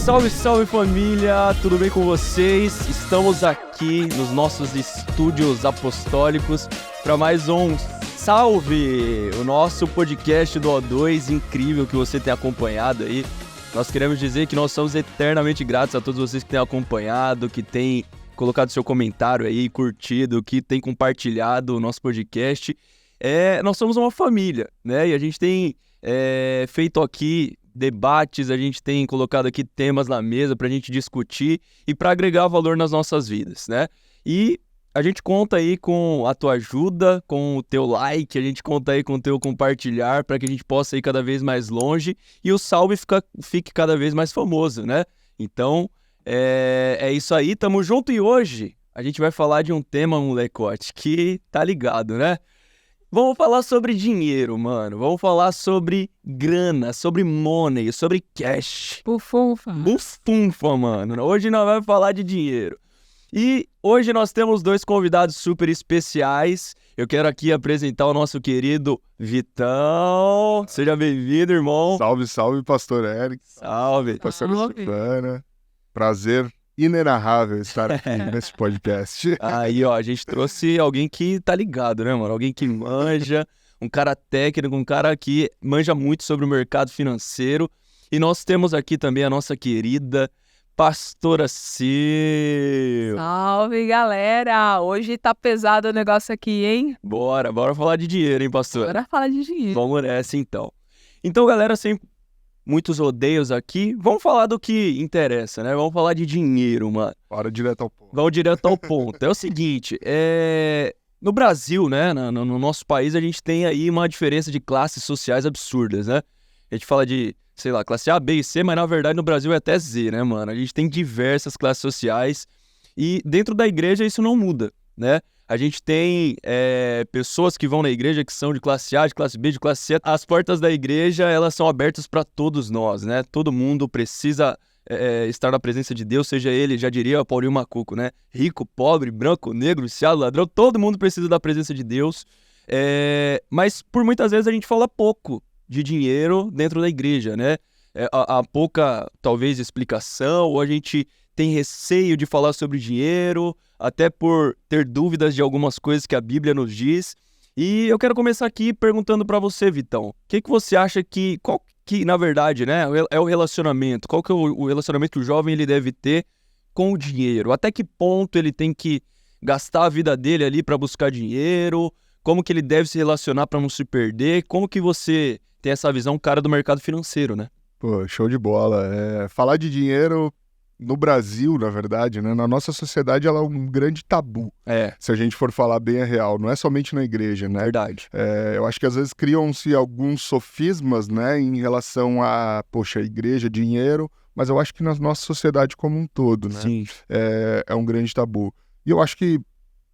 Salve, salve família, tudo bem com vocês? Estamos aqui nos nossos estúdios apostólicos para mais um Salve, o nosso podcast do O2, incrível que você tem acompanhado aí. Nós queremos dizer que nós somos eternamente gratos a todos vocês que têm acompanhado, que têm colocado seu comentário aí, curtido, que têm compartilhado o nosso podcast. Nós somos uma família, né? E a gente tem feito aqui debates, a gente tem colocado aqui temas na mesa pra gente discutir e pra agregar valor nas nossas vidas, né? E a gente conta aí com a tua ajuda, com o teu like, a gente conta aí com o teu compartilhar para que a gente possa ir cada vez mais longe e o Salve fique cada vez mais famoso, né? Então, é isso aí, tamo junto e hoje a gente vai falar de um tema, molecote, que tá ligado, né? Vamos falar sobre dinheiro, mano. Vamos falar sobre grana, sobre money, sobre cash. Bufunfa, mano. Hoje nós vamos falar de dinheiro. E hoje nós temos dois convidados super especiais. Eu quero aqui apresentar o nosso querido Vitão. Seja bem-vindo, irmão. Salve, salve, pastor Eric. Salve. Pastor Silvana. Prazer inenarrável estar aqui nesse podcast. Aí, ó, a gente trouxe alguém que tá ligado, né, mano? Alguém que manja, um cara técnico, um cara que manja muito sobre o mercado financeiro. E nós temos aqui também a nossa querida Pastora Sil. salve galera! Hoje tá pesado o negócio aqui, hein? Bora falar de dinheiro, hein, pastor? Bora falar de dinheiro. Vamos nessa, então. Então, galera, sem muitos rodeios aqui, vamos falar do que interessa, né? Vamos falar de dinheiro, mano. Bora direto ao ponto. Vamos direto ao ponto. É o seguinte, no Brasil, né, no nosso país, a gente tem aí uma diferença de classes sociais absurdas, né? A gente fala de, sei lá, classe A, B e C, mas na verdade no Brasil é até Z, né, mano? A gente tem diversas classes sociais e dentro da igreja isso não muda, né? A gente tem pessoas que vão na igreja que são de classe A, de classe B, de classe C. As portas da igreja, elas são abertas para todos nós, né? Todo mundo precisa estar na presença de Deus, seja ele, já diria o Paulinho Macuco, né? Rico, pobre, branco, negro, viciado, ladrão, todo mundo precisa da presença de Deus. Mas por muitas vezes a gente fala pouco de dinheiro dentro da igreja, né? Há pouca, talvez, explicação, ou a gente tem receio de falar sobre dinheiro, até por ter dúvidas de algumas coisas que a Bíblia nos diz. E eu quero começar aqui perguntando pra você, Vitão, o que você acha qual que, na verdade, né, é o relacionamento? Qual que é o relacionamento que o jovem ele deve ter com o dinheiro? Até que ponto ele tem que gastar a vida dele ali pra buscar dinheiro? Como que ele deve se relacionar pra não se perder? Como que você tem essa visão, cara, do mercado financeiro, né? Pô, show de bola. Falar de dinheiro no Brasil, na verdade, né? Na nossa sociedade, ela é um grande tabu. Se a gente for falar bem a real. Não é somente na igreja, né? Verdade. Eu acho que às vezes criam-se alguns sofismas, né? Em relação a, poxa, igreja, dinheiro. Mas eu acho que na nossa sociedade como um todo, né? Sim. É um grande tabu. E eu acho que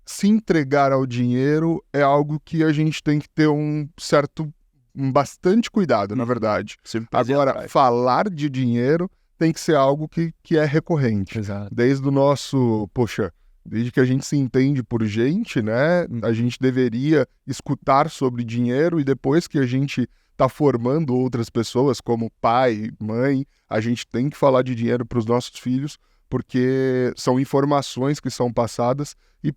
se entregar ao dinheiro é algo que a gente tem que ter bastante cuidado, na verdade. Agora, falar de dinheiro tem que ser algo que é recorrente. Exato. Desde que a gente se entende por gente, né? A gente deveria escutar sobre dinheiro e depois que a gente tá formando outras pessoas, como pai, mãe, a gente tem que falar de dinheiro para os nossos filhos, porque são informações que são passadas e,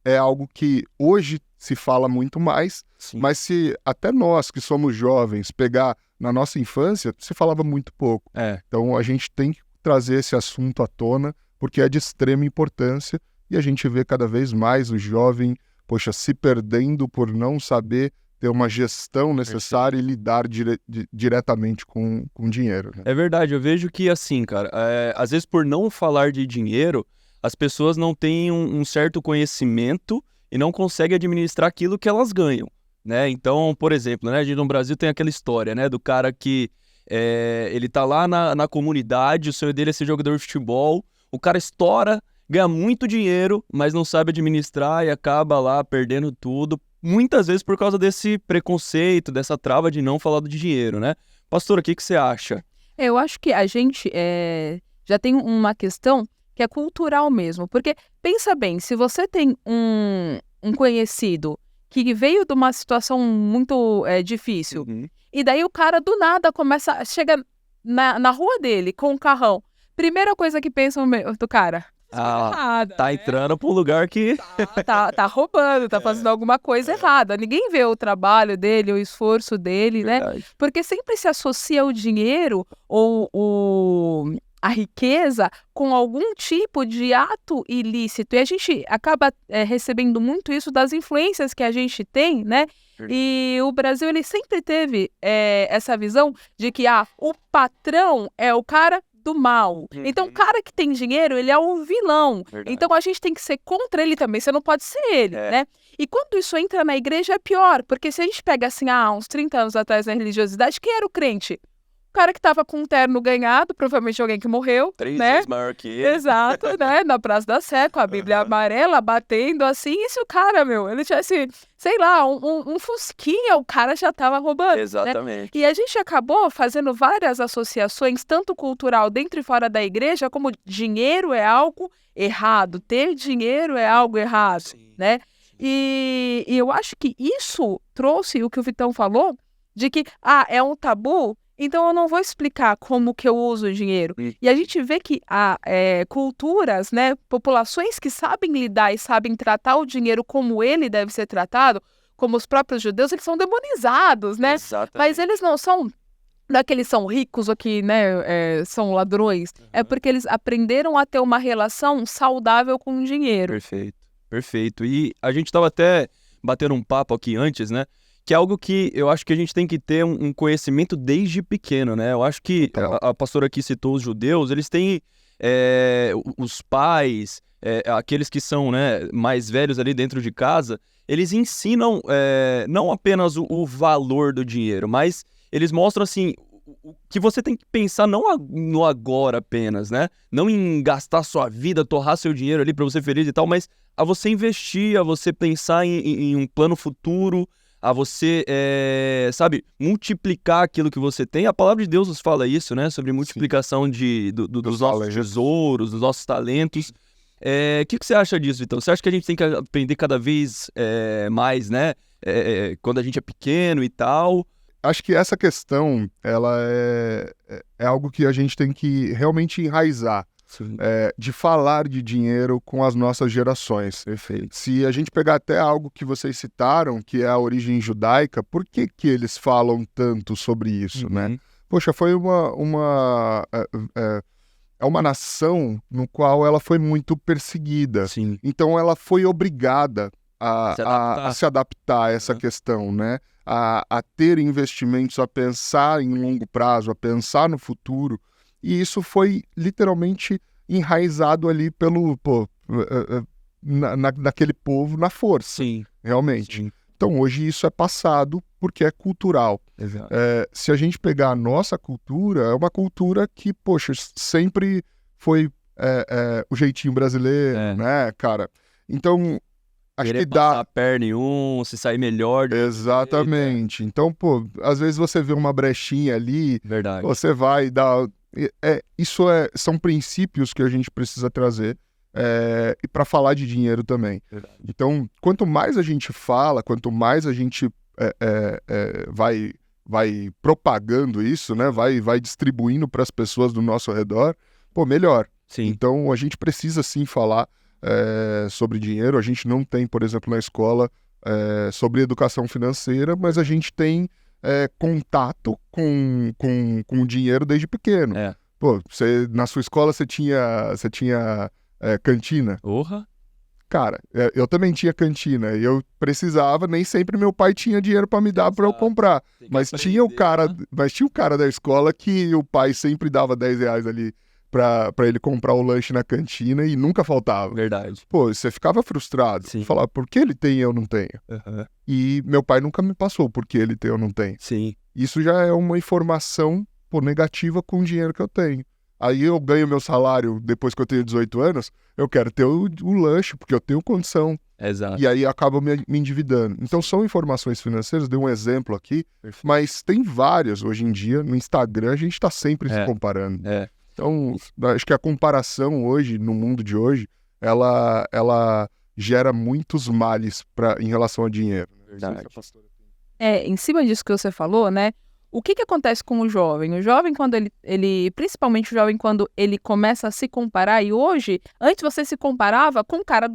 é algo que hoje se fala muito mais, Sim. Mas se até nós que somos jovens pegar na nossa infância, se falava muito pouco. Então a gente tem que trazer esse assunto à tona, porque é de extrema importância e a gente vê cada vez mais o jovem, se perdendo por não saber ter uma gestão necessária e lidar diretamente com dinheiro. Né? É verdade, eu vejo que assim, cara, às vezes por não falar de dinheiro, as pessoas não têm um certo conhecimento e não conseguem administrar aquilo que elas ganham, né? Então, por exemplo, né, a gente no Brasil tem aquela história, né, do cara que ele tá lá na comunidade, o sonho dele é ser jogador de futebol, o cara estoura, ganha muito dinheiro, mas não sabe administrar e acaba lá perdendo tudo, muitas vezes por causa desse preconceito, dessa trava de não falar de dinheiro, né? Pastor, o que você acha? Eu acho que a gente já tem uma questão que é cultural mesmo, porque pensa bem, se você tem um conhecido que veio de uma situação muito difícil, e daí o cara do nada chega na rua dele com um carrão, primeira coisa que pensam do cara, errada, tá né? entrando pra um lugar que... Tá roubando, tá fazendo alguma coisa errada. Ninguém vê o trabalho dele, o esforço dele, né? Verdade. Porque sempre se associa o dinheiro ou a riqueza com algum tipo de ato ilícito. E a gente acaba recebendo muito isso das influências que a gente tem, né? E o Brasil, ele sempre teve essa visão de que o patrão é o cara do mal. Então, o cara que tem dinheiro, ele é o vilão. Verdade. Então, a gente tem que ser contra ele também. Você não pode ser ele, né? E quando isso entra na igreja, é pior. Porque se a gente pega, assim, uns 30 anos atrás na religiosidade, quem era o crente? O cara que tava com um terno ganhado, provavelmente alguém que morreu, 3 né? vezes maior que ele. Exato, né? Na Praça da Sé, com a Bíblia amarela, batendo assim. E se o cara, ele tivesse, sei lá, um fusquinha, o cara já tava roubando. Exatamente. Né? E a gente acabou fazendo várias associações, tanto cultural dentro e fora da igreja, como dinheiro é algo errado, ter dinheiro é algo errado, Sim. né? E eu acho que isso trouxe o que o Vitão falou, de que, é um tabu, então eu não vou explicar como que eu uso o dinheiro. E a gente vê que há culturas, né, populações que sabem lidar e sabem tratar o dinheiro como ele deve ser tratado, como os próprios judeus, eles são demonizados, né? Exatamente. Mas eles não são daqueles são ricos ou que, né, são ladrões. É porque eles aprenderam a ter uma relação saudável com o dinheiro. Perfeito, perfeito. E a gente estava até batendo um papo aqui antes, né? Que é algo que eu acho que a gente tem que ter um conhecimento desde pequeno, né? Eu acho que a pastora aqui citou os judeus, eles têm os pais, aqueles que são, né, mais velhos ali dentro de casa, eles ensinam não apenas o valor do dinheiro, mas eles mostram, assim, que você tem que pensar não no agora apenas, né? Não em gastar sua vida, torrar seu dinheiro ali para você ser feliz e tal, mas a você investir, a você pensar em um plano futuro, a você, sabe, multiplicar aquilo que você tem. A palavra de Deus nos fala isso, né? Sobre multiplicação dos nossos tesouros, dos nossos talentos. O que você acha disso, Vitão? Você acha que a gente tem que aprender cada vez mais, né? Quando a gente é pequeno e tal? Acho que essa questão, ela é algo que a gente tem que realmente enraizar. De falar de dinheiro com as nossas gerações. Perfeito. Se a gente pegar até algo que vocês citaram, que é a origem judaica, por que eles falam tanto sobre isso, né? Poxa, foi uma nação no qual ela foi muito perseguida. Sim. Então ela foi obrigada a se adaptar a essa questão, né? A ter investimentos, a pensar em longo prazo, a pensar no futuro. E isso foi literalmente enraizado ali naquele povo na força. Sim. Realmente. Sim. Então hoje isso é passado porque é cultural. Exato. Se a gente pegar a nossa cultura, é uma cultura que, poxa, sempre foi o jeitinho brasileiro, né, cara? Então, acho que dá... passar a perna em se sair melhor. Exatamente. Então, às vezes você vê uma brechinha ali, Verdade. você vai dar... são princípios que a gente precisa trazer e para falar de dinheiro também. Verdade. Então, quanto mais a gente fala, quanto mais a gente vai propagando isso, né? Vai distribuindo para as pessoas do nosso redor, melhor. Sim. Então, a gente precisa sim falar sobre dinheiro. A gente não tem, por exemplo, na escola sobre educação financeira, mas a gente tem contato com o dinheiro desde pequeno. Na sua escola você tinha cantina? Porra! Cara, eu também tinha cantina e eu precisava, nem sempre meu pai tinha dinheiro para me dar para eu comprar. Mas tinha o cara da escola que o pai sempre dava R$10 ali para ele comprar o lanche na cantina e nunca faltava. Verdade. Você ficava frustrado. Sim. Falava, por que ele tem e eu não tenho? Uhum. E meu pai nunca me passou por que ele tem ou não tem. Sim. Isso já é uma informação negativa com o dinheiro que eu tenho. Aí eu ganho meu salário depois que eu tenho 18 anos, eu quero ter o lanche, porque eu tenho condição. Exato. E aí acabo me endividando. Então são informações financeiras, dei um exemplo aqui, mas tem várias hoje em dia. No Instagram a gente está sempre se comparando. Então, acho que a comparação hoje, no mundo de hoje, ela gera muitos males em relação a dinheiro. Verdade. Em cima disso que você falou, né? o que acontece com o jovem? O jovem, quando principalmente o jovem, quando ele começa a se comparar, e hoje, antes você se comparava com o cara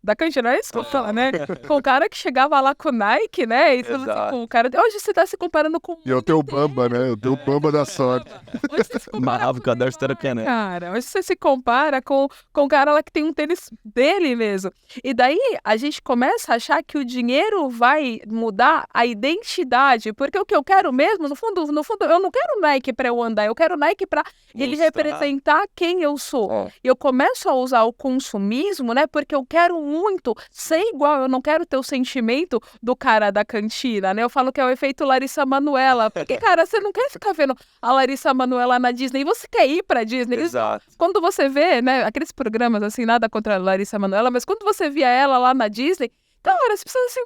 da cantina, é isso que eu falo, né? Com o cara que chegava lá com o Nike, né? E tudo assim, com o cara. Hoje você tá se comparando com o E eu tenho o Bamba, né? Eu tenho o Bamba da sorte. Hoje você se compara Marava com o cadarço Neymar, era né? cara. Hoje você se compara com o cara lá que tem um tênis dele mesmo. E daí a gente começa a achar que o dinheiro vai mudar a identidade. Porque o que eu quero mesmo, no fundo, eu não quero Nike pra eu andar. Eu quero Nike pra ele representar quem eu sou. E eu começo a usar o consumismo, né? Porque eu quero muito ser igual. Eu não quero ter o sentimento do cara da cantina, né? Eu falo que é o efeito Larissa Manoela. Porque, cara, você não quer ficar vendo a Larissa Manoela na Disney. Você quer ir pra Disney. Exato. Quando você vê, né, aqueles programas assim, nada contra a Larissa Manoela, mas quando você via ela lá na Disney, cara, você precisa assim,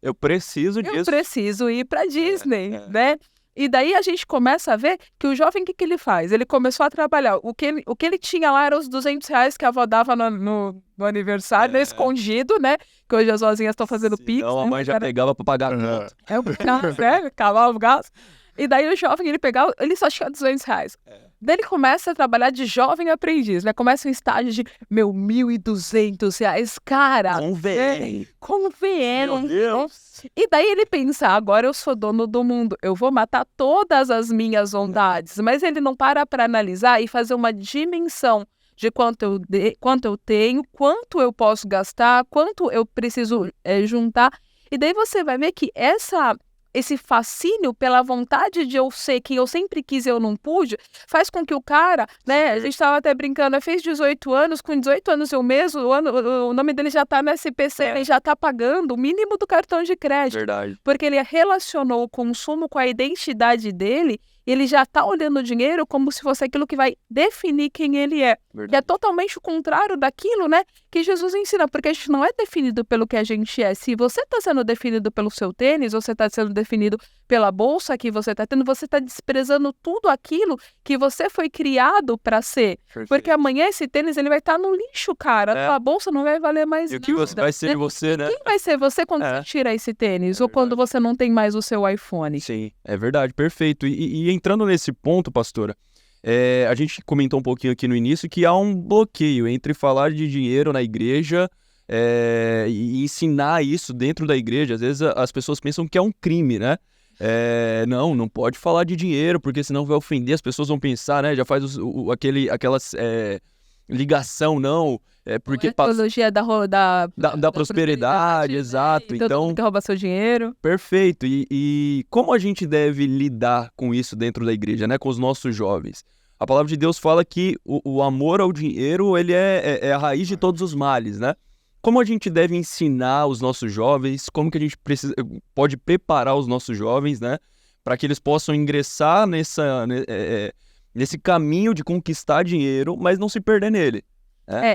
eu preciso disso. eu preciso ir pra Disney, né? E daí a gente começa a ver que o jovem, o que ele faz? Ele começou a trabalhar. O que ele tinha lá era os R$ 200 que a avó dava no aniversário, né, escondido, né? Que hoje as vozinhas estão fazendo pix. Então a né? mãe já pegava pra pagar a conta. É o gás, né? Cavalo, gás. E daí o jovem, ele pegava, ele só tinha R$ 200. Daí ele começa a trabalhar de jovem aprendiz, né? Começa um estágio de, R$ 1.200. Cara, com VR. Meu Deus. E daí ele pensa, agora eu sou dono do mundo, eu vou matar todas as minhas vontades. Mas ele não para analisar e fazer uma dimensão de quanto eu tenho, quanto eu posso gastar, quanto eu preciso juntar. E daí você vai ver que esse fascínio pela vontade de eu ser quem eu sempre quis e eu não pude, faz com que o cara, né, a gente estava até brincando, fez 18 anos, com 18 anos eu mesmo, o nome dele já está no SPC, ele já está pagando o mínimo do cartão de crédito. Verdade. Porque ele relacionou o consumo com a identidade dele, e ele já está olhando o dinheiro como se fosse aquilo que vai definir quem ele é. Verdade. E é totalmente o contrário daquilo, né, que Jesus ensina, porque a gente não é definido pelo que a gente é. Se você está sendo definido pelo seu tênis, você está sendo definido pela bolsa que você está tendo, você está desprezando tudo aquilo que você foi criado para ser. Perfeito. Porque amanhã esse tênis ele vai estar no lixo, cara. A tua bolsa não vai valer mais E o nada. que vai ser você, né? Quem vai ser você quando você tira esse tênis? Ou quando você não tem mais o seu iPhone? Sim, é verdade, perfeito. E entrando nesse ponto, pastora, a gente comentou um pouquinho aqui no início que há um bloqueio entre falar de dinheiro na igreja e ensinar isso dentro da igreja. Às vezes as pessoas pensam que é um crime, né? Não pode falar de dinheiro, porque senão vai ofender, as pessoas vão pensar, né? Já faz aquela ligação, não. Porque a teologia da prosperidade, exato. Então, todo mundo quer roubar seu dinheiro. Perfeito. E como a gente deve lidar com isso dentro da igreja, né? Com os nossos jovens? A palavra de Deus fala que o amor ao dinheiro, ele é a raiz de todos os males, né? Como a gente deve ensinar os nossos jovens, como que a gente pode preparar os nossos jovens, né? Para que eles possam ingressar nesse caminho de conquistar dinheiro, mas não se perder nele.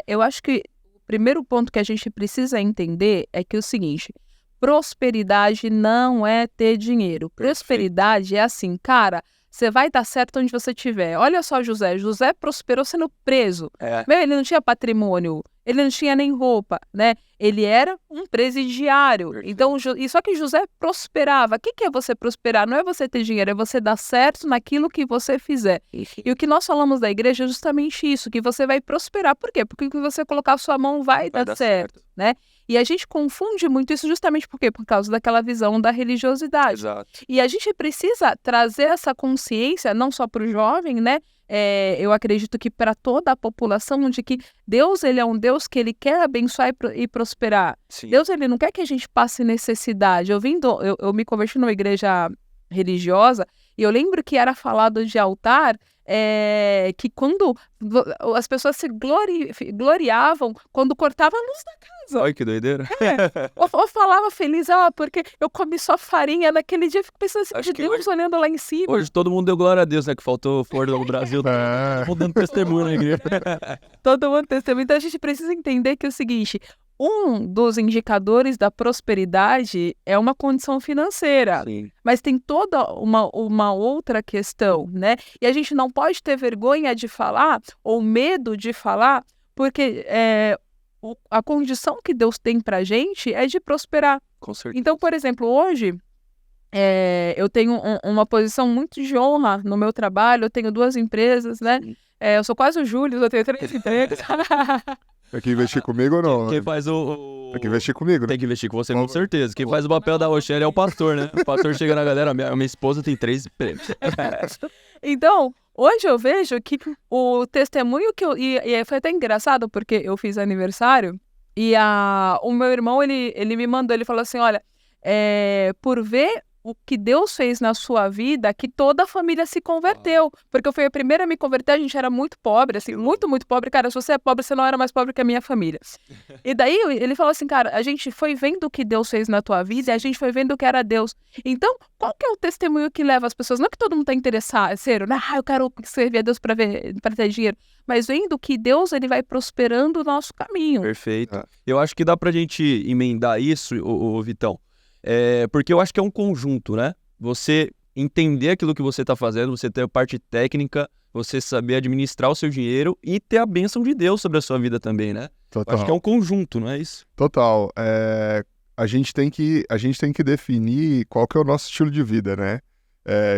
Eu acho que o primeiro ponto que a gente precisa entender é que é o seguinte: prosperidade não é ter dinheiro. Prosperidade é assim, cara, você vai dar certo onde você estiver. Olha só José prosperou sendo preso. Ele não tinha patrimônio, ele não tinha nem roupa, né? Ele era um presidiário. Então, só que José prosperava. O que é você prosperar? Não é você ter dinheiro, é você dar certo naquilo que você fizer. E o que nós falamos da igreja é justamente isso, que você vai prosperar. Por quê? Porque o que você colocar a sua mão vai dar certo, né? E a gente confunde muito isso justamente por quê? Por causa daquela visão da religiosidade. Exato. E a gente precisa trazer essa consciência, não só para o jovem, né? Eu acredito que para toda a população, de que Deus, ele é um Deus que ele quer abençoar e prosperar. Sim. Deus, ele não quer que a gente passe necessidade. Eu me converti numa igreja religiosa e eu lembro que era falado de altar, que quando as pessoas se gloriavam quando cortavam a luz da casa. Olha que doideira. Ou falava feliz, porque eu comi só farinha naquele dia. Eu fico pensando assim, Acho de que Deus olhando lá em cima. Hoje todo mundo deu glória a Deus, né? Que faltou força no Brasil. Todo mundo dando testemunho na igreja. Todo mundo testemunho. Então a gente precisa entender que é o seguinte: um dos indicadores da prosperidade é uma condição financeira. Sim. Mas tem toda uma outra questão, né? E a gente não pode ter vergonha de falar ou medo de falar, porque a condição que Deus tem pra gente é de prosperar. Com certeza. Então, por exemplo, hoje eu tenho uma posição muito de honra no meu trabalho, eu tenho 2 empresas, né? Eu sou quase o Júlio, eu tenho 3 empregos. Tem que investir comigo ou não? Quem faz Tem que investir comigo, né? Tem que investir com você, com certeza. Quem faz o papel da Rochelle é o pastor, né? O pastor chega na galera, minha esposa tem 3 empregos. Então, hoje eu vejo que o testemunho que eu... E foi até engraçado, porque eu fiz aniversário e o meu irmão, ele me mandou, ele falou assim, olha, por ver o que Deus fez na sua vida, que toda a família se converteu. Porque eu fui a primeira a me converter, a gente era muito pobre, assim, muito, muito pobre. Cara, se você é pobre, você não era mais pobre que a minha família. E daí ele falou assim, cara, a gente foi vendo o que Deus fez na tua vida e a gente foi vendo o que era Deus. Então, qual que é o testemunho que leva as pessoas? Não é que todo mundo tá interessado, né? Eu quero servir a Deus para ter dinheiro. Mas vendo que Deus, ele vai prosperando o nosso caminho. Perfeito. Eu acho que dá pra gente emendar isso, ô Vitão. Porque eu acho que é um conjunto, né? Você entender aquilo que você está fazendo, você ter a parte técnica, você saber administrar o seu dinheiro e ter a bênção de Deus sobre a sua vida também, né? Total. Acho que é um conjunto, não é isso? Total. A gente tem que definir qual que é o nosso estilo de vida, né?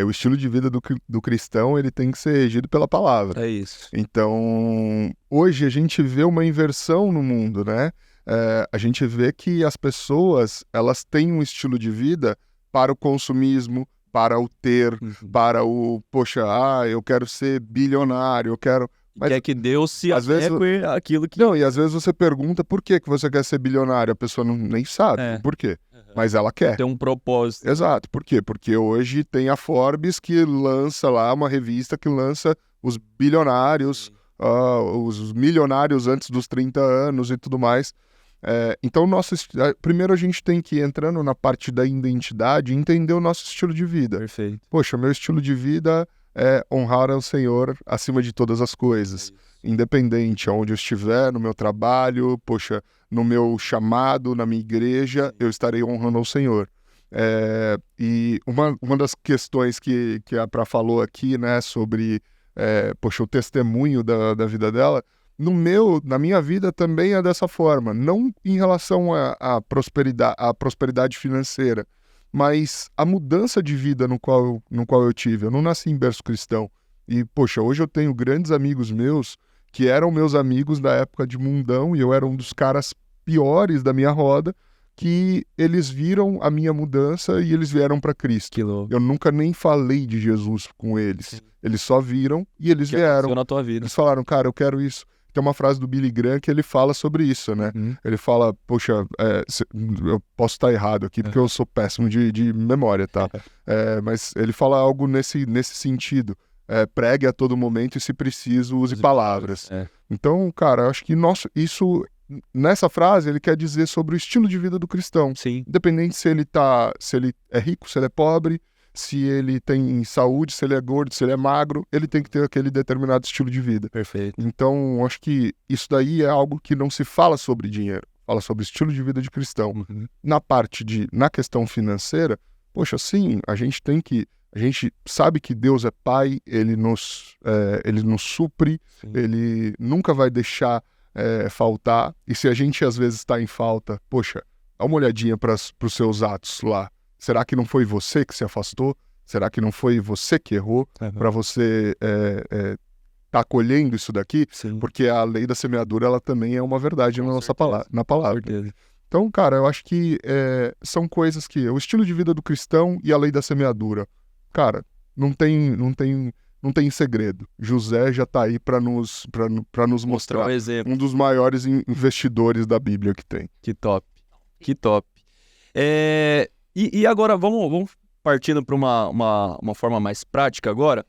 O estilo de vida do cristão, ele tem que ser regido pela palavra. É isso. Então, hoje a gente vê uma inversão no mundo, né? A gente vê que as pessoas, elas têm um estilo de vida para o consumismo, para o ter, para o, poxa, eu quero ser bilionário, eu quero... Mas, quer que Deus se adeque àquilo que... Não, e às vezes você pergunta por que você quer ser bilionário, a pessoa nem sabe por quê, mas ela quer. Tem um propósito. Exato, por quê? Porque hoje tem a Forbes que lança lá, uma revista que lança os bilionários, os milionários antes dos 30 anos e tudo mais. Então, primeiro a gente tem que ir entrando na parte da identidade e entender o nosso estilo de vida. Perfeito. Poxa, meu estilo de vida é honrar ao Senhor acima de todas as coisas. Independente aonde eu estiver, no meu trabalho, poxa, no meu chamado, na minha igreja, eu estarei honrando ao Senhor. E uma das questões que a Pra falou aqui, né, sobre poxa, o testemunho da vida dela, na minha vida também é dessa forma, não em relação à prosperidade financeira, mas a mudança de vida no qual eu tive. Eu não nasci em berço cristão. E, poxa, hoje eu tenho grandes amigos meus que eram meus amigos da época de mundão e eu era um dos caras piores da minha roda, que eles viram a minha mudança e eles vieram para Cristo. Que louco. Eu nunca nem falei de Jesus com eles. Sim. Eles só viram e eles vieram. Na tua vida. Eles falaram, cara, eu quero isso. Tem uma frase do Billy Graham que ele fala sobre isso, né? Ele fala, poxa, eu posso estar errado aqui porque eu sou péssimo de memória, tá? Mas ele fala algo nesse sentido. Pregue a todo momento e, se preciso, use palavras. Então, cara, eu acho que nessa frase ele quer dizer sobre o estilo de vida do cristão. Sim. Independente se ele é rico, se ele é pobre, se ele tem saúde, se ele é gordo, se ele é magro, ele tem que ter aquele determinado estilo de vida. Perfeito. Então, acho que isso daí é algo que não se fala sobre dinheiro, fala sobre estilo de vida de cristão. Na questão financeira, poxa, sim, a gente sabe que Deus é Pai, Ele nos supre, sim. Ele nunca vai deixar faltar, e se a gente às vezes está em falta, poxa, dá uma olhadinha para os seus atos lá. Será que não foi você que se afastou? Será que não foi você que errou para você tá colhendo isso daqui? Sim. Porque a lei da semeadura, ela também é uma verdade na palavra. Então, cara, eu acho que são coisas que... O estilo de vida do cristão e a lei da semeadura. Cara, não tem segredo. José já tá aí para nos mostrar um exemplo. Um dos maiores investidores da Bíblia que tem. Que top. Que top. E agora, vamos partindo para uma forma mais prática agora.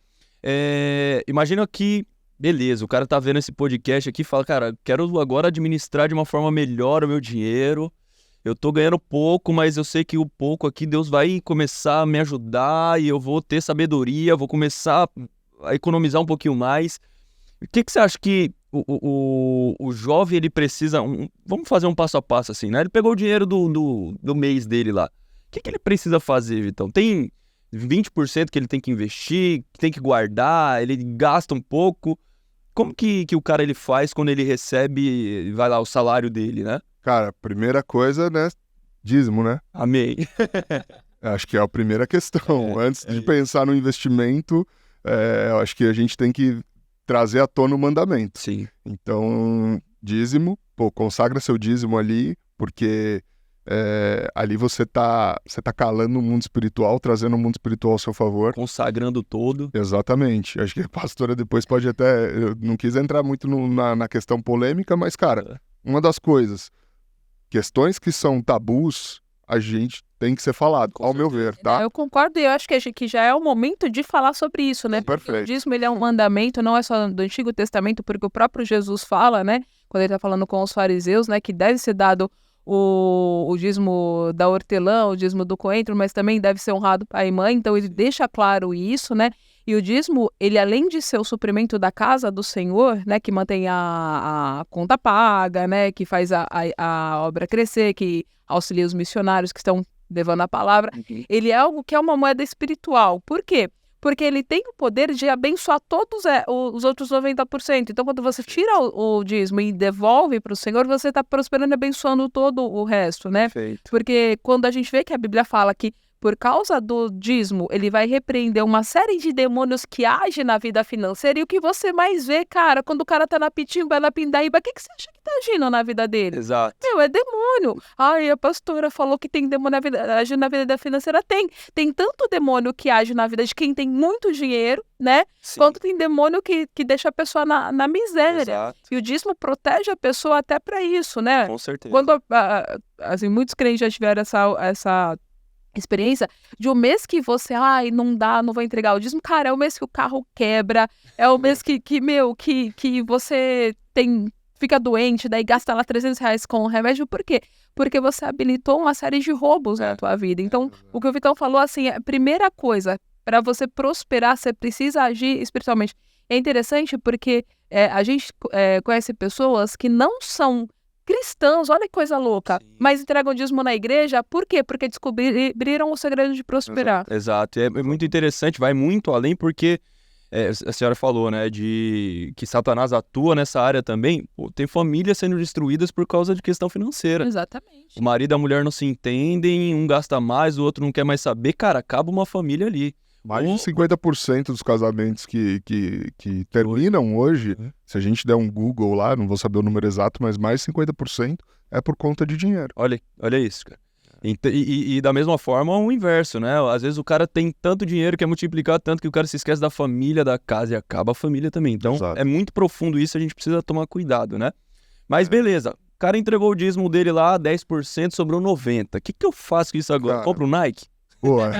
Imagina que, beleza, o cara tá vendo esse podcast aqui e fala, cara, quero agora administrar de uma forma melhor o meu dinheiro. Eu tô ganhando pouco, mas eu sei que o pouco aqui Deus vai começar a me ajudar e eu vou ter sabedoria, vou começar a economizar um pouquinho mais. O que você acha que o jovem, ele precisa... Vamos fazer um passo a passo assim, né? Ele pegou o dinheiro do mês dele lá. O que ele precisa fazer, Vitão? Tem 20% que ele tem que investir, que tem que guardar, ele gasta um pouco. Como que o cara ele faz quando ele recebe, vai lá, o salário dele, né? Cara, primeira coisa, né? Dízimo, né? Amém. Acho que é a primeira questão. Antes de pensar no investimento, eu acho que a gente tem que trazer à tona o mandamento. Sim. Então, dízimo, consagra seu dízimo ali, porque ali você tá calando o mundo espiritual, trazendo o mundo espiritual ao seu favor. Consagrando todo. Exatamente. Acho que a pastora depois pode até... Eu não quis entrar muito na questão polêmica, mas, cara, uma das coisas, questões que são tabus, a gente tem que ser falado, ao meu ver, tá? Eu concordo e eu acho que já é o momento de falar sobre isso, né? Porque Perfeito. o dízimo, ele é um mandamento, não é só do Antigo Testamento, porque o próprio Jesus fala, né? Quando ele tá falando com os fariseus, né? Que deve ser dado o dízimo da hortelã, o dízimo do coentro, mas também deve ser honrado pai e mãe, então ele deixa claro isso, né? E o dízimo, ele além de ser o suprimento da casa do Senhor, né? Que mantém a conta paga, né? Que faz a obra crescer, que auxilia os missionários que estão levando a palavra, ele é algo que é uma moeda espiritual. Por quê? Porque ele tem o poder de abençoar todos os outros 90%. Então, quando você tira o dízimo e devolve para o Senhor, você está prosperando e abençoando todo o resto, né? Perfeito. Porque quando a gente vê que a Bíblia fala que por causa do dízimo, ele vai repreender uma série de demônios que agem na vida financeira. E o que você mais vê, cara, quando o cara tá na pitimba, na pindaíba, o que você acha que tá agindo na vida dele? Exato. Meu, é demônio. Ai, a pastora falou que tem demônio agindo na vida da financeira. Tem tanto demônio que age na vida de quem tem muito dinheiro, né? Sim. Quanto tem demônio que deixa a pessoa na miséria. Exato. E o dízimo protege a pessoa até pra isso, né? Com certeza. Quando, assim, muitos crentes já tiveram essa experiência de um mês que você, não dá, não vou entregar o dízimo, cara, é o mês que o carro quebra, é o mês que você fica doente, daí gasta lá R$300 com o remédio, por quê? Porque você habilitou uma série de roubos na tua vida. Então, o que o Vitão falou, assim, a primeira coisa, para você prosperar, você precisa agir espiritualmente. É interessante porque a gente conhece pessoas que não são cristãos, olha que coisa louca, mas entregam dízimo na igreja, por quê? Porque descobriram o segredo de prosperar. Exato, é muito interessante, vai muito além porque a senhora falou, né, de que Satanás atua nessa área também. Pô, tem famílias sendo destruídas por causa de questão financeira. Exatamente. O marido e a mulher não se entendem, um gasta mais, o outro não quer mais saber, cara, acaba uma família ali. Mais de 50% dos casamentos que terminam hoje, se a gente der um Google lá, não vou saber o número exato, mas mais de 50% é por conta de dinheiro. Olha isso, cara. E da mesma forma, o inverso, né? Às vezes o cara tem tanto dinheiro, quer multiplicar tanto que o cara se esquece da família, da casa e acaba a família também. Então, Exato. É muito profundo isso, a gente precisa tomar cuidado, né? Mas beleza, o cara entregou o dízimo dele lá, 10%, sobrou 90%. O que eu faço com isso agora? Cara, Compro um Nike? Boa.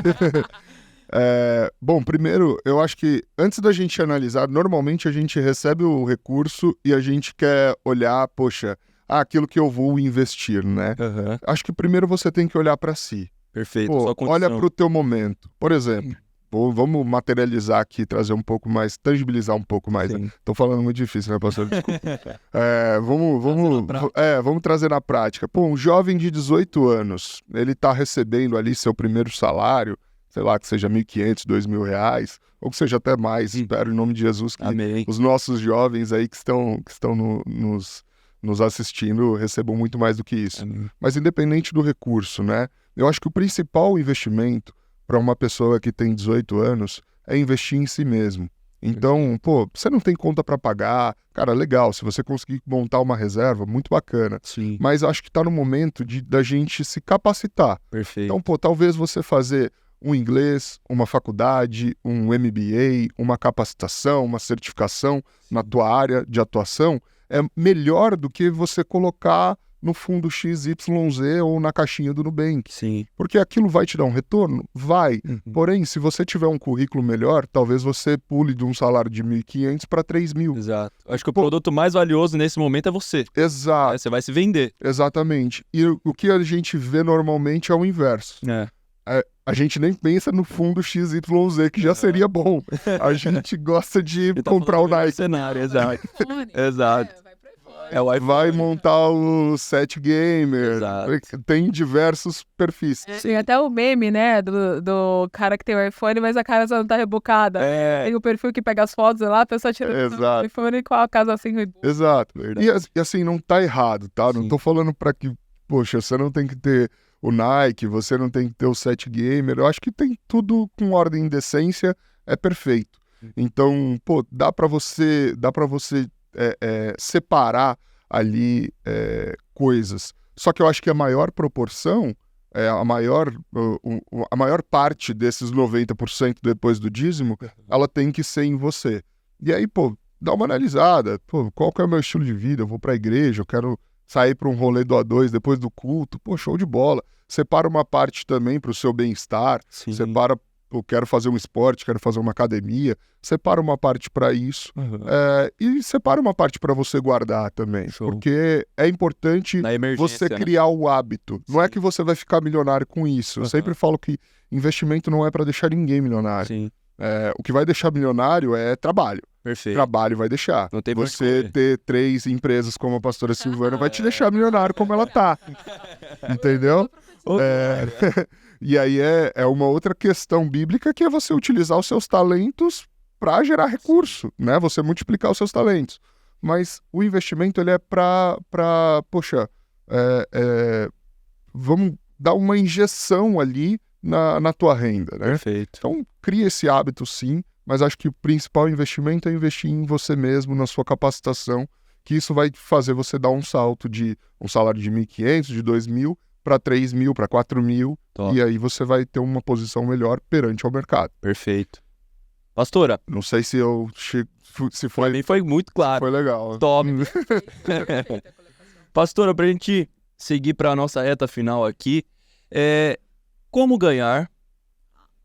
Bom, primeiro, eu acho que antes da gente analisar, normalmente a gente recebe o recurso e a gente quer olhar, poxa, aquilo que eu vou investir, né? Uhum. Acho que primeiro você tem que olhar para si. Perfeito, Pô, sua condição. olha para o teu momento. Por exemplo, vamos materializar aqui, trazer um pouco mais, tangibilizar um pouco mais. Né? Tô falando muito difícil, né, pastor? Desculpa. Vamos trazer na prática. Pô, um jovem de 18 anos, ele tá recebendo ali seu primeiro salário, sei lá, que seja R$1.500, R$2.000, ou que seja até mais, espero em nome de Jesus que Amém. os nossos jovens aí que estão nos assistindo recebam muito mais do que isso. Amém. Mas independente do recurso, né? Eu acho que o principal investimento para uma pessoa que tem 18 anos é investir em si mesmo. Então, pô, você não tem conta para pagar, cara, legal, se você conseguir montar uma reserva, muito bacana. Sim. Mas acho que tá no momento da gente se capacitar. Perfeito. Então, pô, talvez você fazer um inglês, uma faculdade, um MBA, uma capacitação, uma certificação na tua área de atuação é melhor do que você colocar no fundo XYZ ou na caixinha do Nubank. Sim. Porque aquilo vai te dar um retorno? Vai. Uhum. Porém, se você tiver um currículo melhor, talvez você pule de um salário de 1.500 para 3.000. Exato. Acho que o produto mais valioso nesse momento é você. Exato. Você vai se vender. Exatamente. E o que a gente vê normalmente é o inverso. A gente nem pensa no fundo XYZ, que já seria bom. A gente gosta de comprar o Nike. Cenário, exato. Exato. Vai montar o Set Gamer. Exato. Tem diversos perfis. Tem até o meme, né, do cara que tem o iPhone, mas a cara só não tá rebocada. Tem o perfil que pega as fotos lá, a pessoa tira o iPhone com a casa assim. Exato. E assim, não tá errado, tá? Não tô falando pra que, poxa, você não tem que ter o Nike, você não tem que ter o set gamer. Eu acho que tem tudo com ordem e decência, é perfeito. Então, pô, dá para você separar ali coisas. Só que eu acho que a maior proporção, a maior parte desses 90% depois do dízimo, ela tem que ser em você. E aí, pô, dá uma analisada. Pô, qual que é o meu estilo de vida? Eu vou pra igreja, eu quero sair para um rolê do A2 depois do culto. Pô, show de bola. Separa uma parte também para o seu bem-estar. Sim. Separa, eu quero fazer um esporte, quero fazer uma academia. Separa uma parte para isso. E separa uma parte para você guardar também. Show. Porque é importante Na emergência, você né? criar o hábito. Não é Sim. que você vai ficar milionário com isso. Eu sempre falo que investimento não é para deixar ninguém milionário. Sim, O que vai deixar milionário é trabalho. perfeito. Trabalho vai deixar. Não tem pra onde Você correr. ter 3 empresas como a pastora Silvana vai te deixar milionário como ela tá. Entendeu? E aí é uma outra questão bíblica, que é você utilizar os seus talentos para gerar recurso, né? Você multiplicar os seus talentos. Mas o investimento, ele é poxa, vamos dar uma injeção ali na tua renda, né? Perfeito. Então, cria esse hábito, sim, mas acho que o principal investimento é investir em você mesmo, na sua capacitação, que isso vai fazer você dar um salto de um salário de 1.500, de 2.000, para 3.000, para 4.000, Top. e aí você vai ter uma posição melhor perante ao mercado. Perfeito. Pastora, Não sei se se pra mim foi muito claro. foi legal. Top. Pastora, pra gente seguir pra nossa reta final aqui, como ganhar,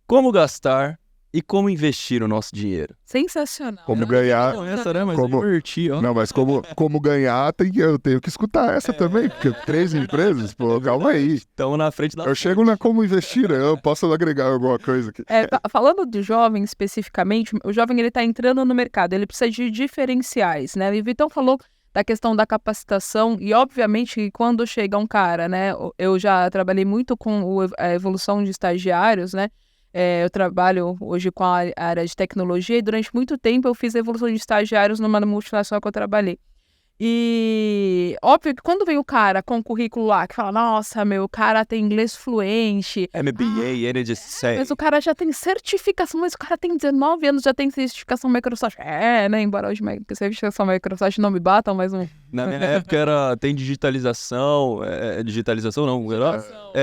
como gastar e como investir o nosso dinheiro. Sensacional. Como ganhar. Não, essa, né? Mas Como- eu inverti, ó. Não, mas como ganhar, eu tenho que escutar essa também, porque 3 empresas, pô, calma aí. Estamos na frente da... Eu chego na como investir, né? Eu posso agregar alguma coisa aqui. Falando do jovem especificamente, o jovem ele está entrando no mercado, ele precisa de diferenciais, né? E o Vitão falou da questão da capacitação e, obviamente, que quando chega um cara, né? Eu já trabalhei muito com a evolução de estagiários, né? Eu trabalho hoje com a área de tecnologia e durante muito tempo eu fiz a evolução de estagiários numa multinacional que eu trabalhei. E óbvio que quando vem o cara com o currículo lá, que fala, nossa, meu, o cara tem inglês fluente, MBA, Energy Sales. mas o cara já tem certificação, mas o cara tem 19 anos, já tem certificação Microsoft. Né? Embora hoje a certificação Microsoft não me batam, mas um... Na minha época tem digitalização, digitalização não,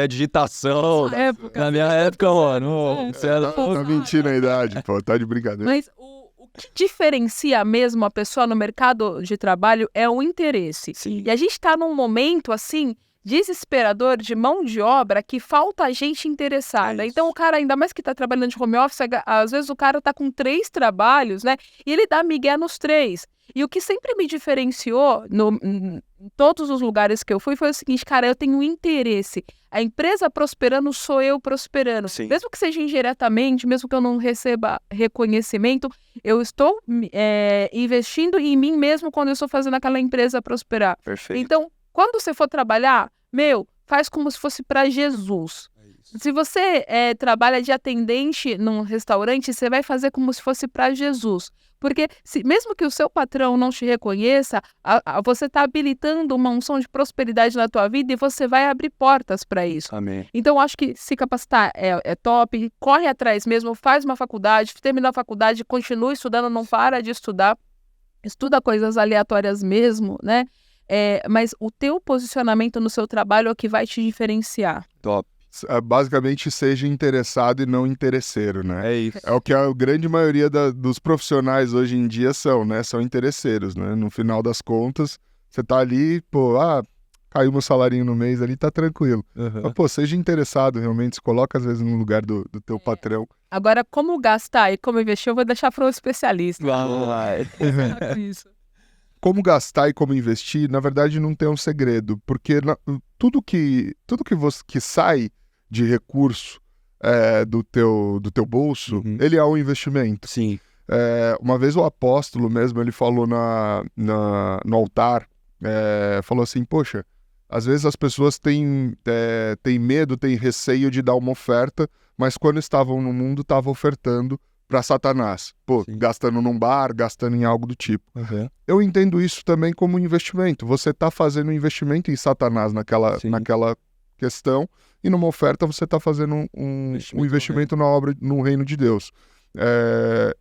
digitação. Nessa época. Na minha época, mano, você era Tá mentindo a idade, pô, tá de brincadeira. Mas o que diferencia mesmo a pessoa no mercado de trabalho é o interesse. Sim. E a gente está num momento, assim, desesperador de mão de obra que falta gente interessada. É isso. Então o cara, ainda mais que está trabalhando de home office, às vezes o cara tá com 3 trabalhos, né? E ele dá migué nos 3. E o que sempre me diferenciou em todos os lugares que eu fui foi o seguinte, cara, eu tenho interesse. A empresa prosperando, sou eu prosperando. Sim. Mesmo que seja indiretamente, mesmo que eu não receba reconhecimento, eu estou investindo em mim mesmo quando eu estou fazendo aquela empresa prosperar. Perfeito. Então, quando você for trabalhar, faz como se fosse para Jesus. Se você trabalha de atendente num restaurante, você vai fazer como se fosse para Jesus. Porque mesmo que o seu patrão não te reconheça, você está habilitando uma unção de prosperidade na tua vida e você vai abrir portas para isso. Amém. Então, eu acho que se capacitar é top, corre atrás mesmo, faz uma faculdade, termina a faculdade, continua estudando, não para de estudar, estuda coisas aleatórias mesmo, né? Mas o teu posicionamento no seu trabalho é o que vai te diferenciar. Top. Basicamente, seja interessado e não interesseiro, né? É isso. É o que a grande maioria dos profissionais hoje em dia são, né? São interesseiros, né? No final das contas, você tá ali, pô, caiu meu salarinho no mês ali, tá tranquilo. Mas, pô, seja interessado realmente, se coloca às vezes no lugar do teu patrão. Agora, como gastar e como investir, eu vou deixar para um especialista. Vai. Isso. Como gastar e como investir, na verdade, não tem um segredo, porque tudo que sai de recurso do teu bolso, Uhum. ele é um investimento. Sim. Uma vez o apóstolo mesmo, ele falou no altar, falou assim, poxa, às vezes as pessoas têm medo, têm receio de dar uma oferta, mas quando estavam no mundo, estavam ofertando para Satanás. Pô, Sim. gastando num bar, gastando em algo do tipo. Uhum. Eu entendo isso também como investimento. Você está fazendo um investimento em Satanás Sim. naquela questão, e numa oferta você está fazendo um investimento na obra, no reino de Deus.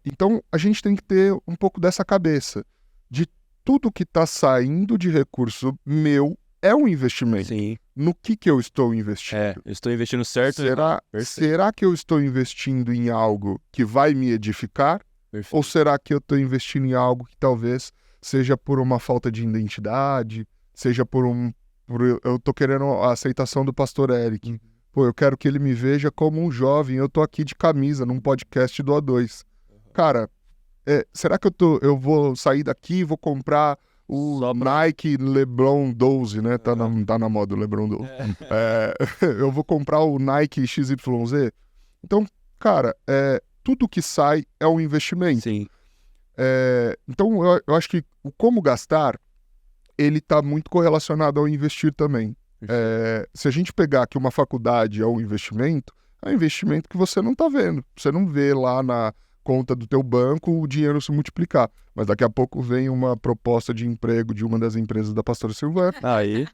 Então, a gente tem que ter um pouco dessa cabeça, de tudo que está saindo de recurso meu é um investimento. Sim. No que eu estou investindo? Eu estou investindo certo. Será que eu estou investindo em algo que vai me edificar? Perfeito. Ou será que eu estou investindo em algo que talvez seja por uma falta de identidade, seja eu estou querendo a aceitação do pastor Eric. Pô, eu quero que ele me veja como um jovem, eu tô aqui de camisa num podcast do A2. Cara, será que eu vou sair daqui e vou comprar o Nike LeBron 12, né? Tá na moda o LeBron 12. Eu vou comprar o Nike XYZ. Então, cara, tudo que sai é um investimento. Sim. Então, eu acho que o como gastar, ele está muito correlacionado ao investir também. Se a gente pegar que uma faculdade é um investimento que você não está vendo. Você não vê lá na conta do teu banco o dinheiro se multiplicar. Mas daqui a pouco vem uma proposta de emprego de uma das empresas da pastora Silvana. Aí.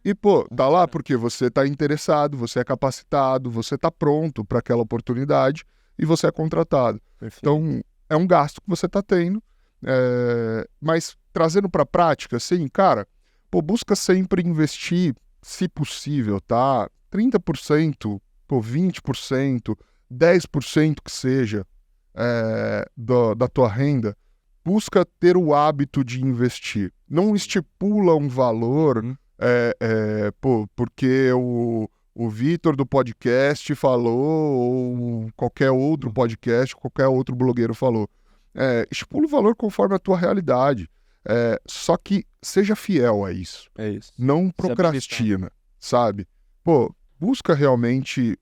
E, pô, tá lá porque você está interessado, você é capacitado, você está pronto para aquela oportunidade e você é contratado. Perfeito. Então, é um gasto que você está tendo. Mas trazendo para a prática, assim, cara, pô, busca sempre investir, se possível, tá? 30%, pô, 20%, 10% que seja da tua renda, busca ter o hábito de investir. Não estipula um valor, porque o Vitor do podcast falou, ou qualquer outro podcast, qualquer outro blogueiro falou. Estipula o valor conforme a tua realidade. Só que seja fiel a isso. É isso. Não procrastina, sabe? Pô, busca realmente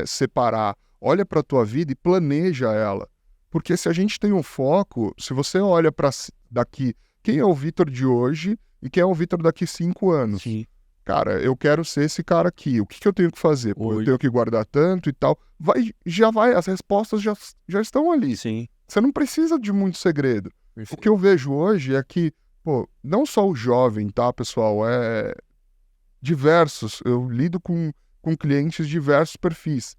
separar. Olha para a tua vida e planeja ela. Porque se a gente tem um foco, se você olha para daqui, quem é o Vitor de hoje e quem é o Vitor daqui 5 anos? Sim. Cara, eu quero ser esse cara aqui. O que eu tenho que fazer? Pô, eu tenho que guardar tanto e tal. As respostas já estão ali. Sim. Você não precisa de muito segredo. Perfeito. O que eu vejo hoje é que, pô, não só o jovem, tá, pessoal? Diversos. Eu lido com clientes de diversos perfis.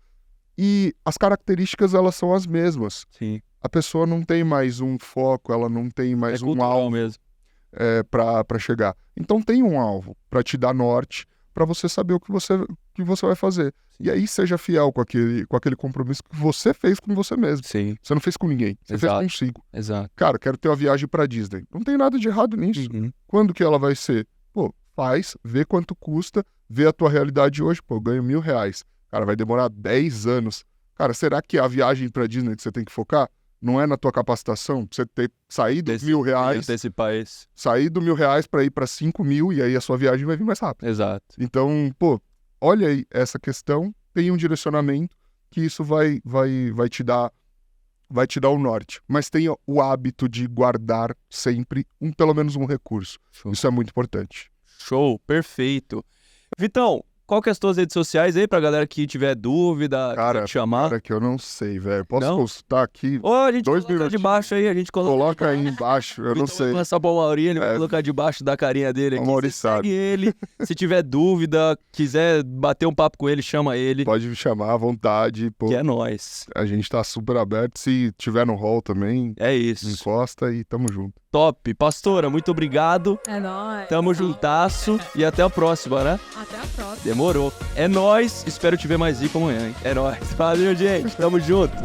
E as características, elas são as mesmas. Sim. A pessoa não tem mais um foco, ela não tem mais um alvo mesmo. Para chegar. Então tem um alvo para te dar norte, para você saber o que você vai fazer. Sim. E aí seja fiel com aquele compromisso que você fez com você mesmo. Sim. Você não fez com ninguém, você fez consigo. Exato. Cara, quero ter uma viagem para Disney. Não tem nada de errado nisso. Uhum. Quando que ela vai ser? Pô, faz, vê quanto custa, vê a tua realidade hoje. Pô, eu ganho R$1.000. Cara, vai demorar 10 anos. Cara, será que a viagem para Disney que você tem que focar não é na tua capacitação? Pra você ter saído dos R$1.000, antecipar esse. sair do R$1.000 para ir para 5.000 e aí a sua viagem vai vir mais rápido. Exato. Então, pô, olha aí essa questão, tem um direcionamento que isso vai te dar o norte. Mas tenha o hábito de guardar sempre pelo menos um recurso. Show. Isso é muito importante. Show, perfeito. Vitão, qual que é as tuas redes sociais aí pra galera que tiver dúvida, Cara, te chamar? Cara, que eu não sei, velho. Posso Não? consultar aqui? Ou a gente 2 coloca minutinhos. de baixo aí, a gente Coloca aí embaixo, eu não sei. Vou passar pro Maurinho, ele vai colocar debaixo da carinha dele aqui. O Mauri Você sabe. segue ele, se tiver dúvida, quiser bater um papo com ele, chama ele, Pode me chamar à vontade. Pô, que é nóis. a gente tá super aberto. Se tiver no hall também, É isso. encosta e tamo junto. Top. Pastora, muito obrigado. É nóis. Tamo juntasso e até a próxima, né? Até a próxima. Demorou. É nóis. Espero te ver mais rico amanhã, hein? É nóis. Valeu, gente. Tamo junto.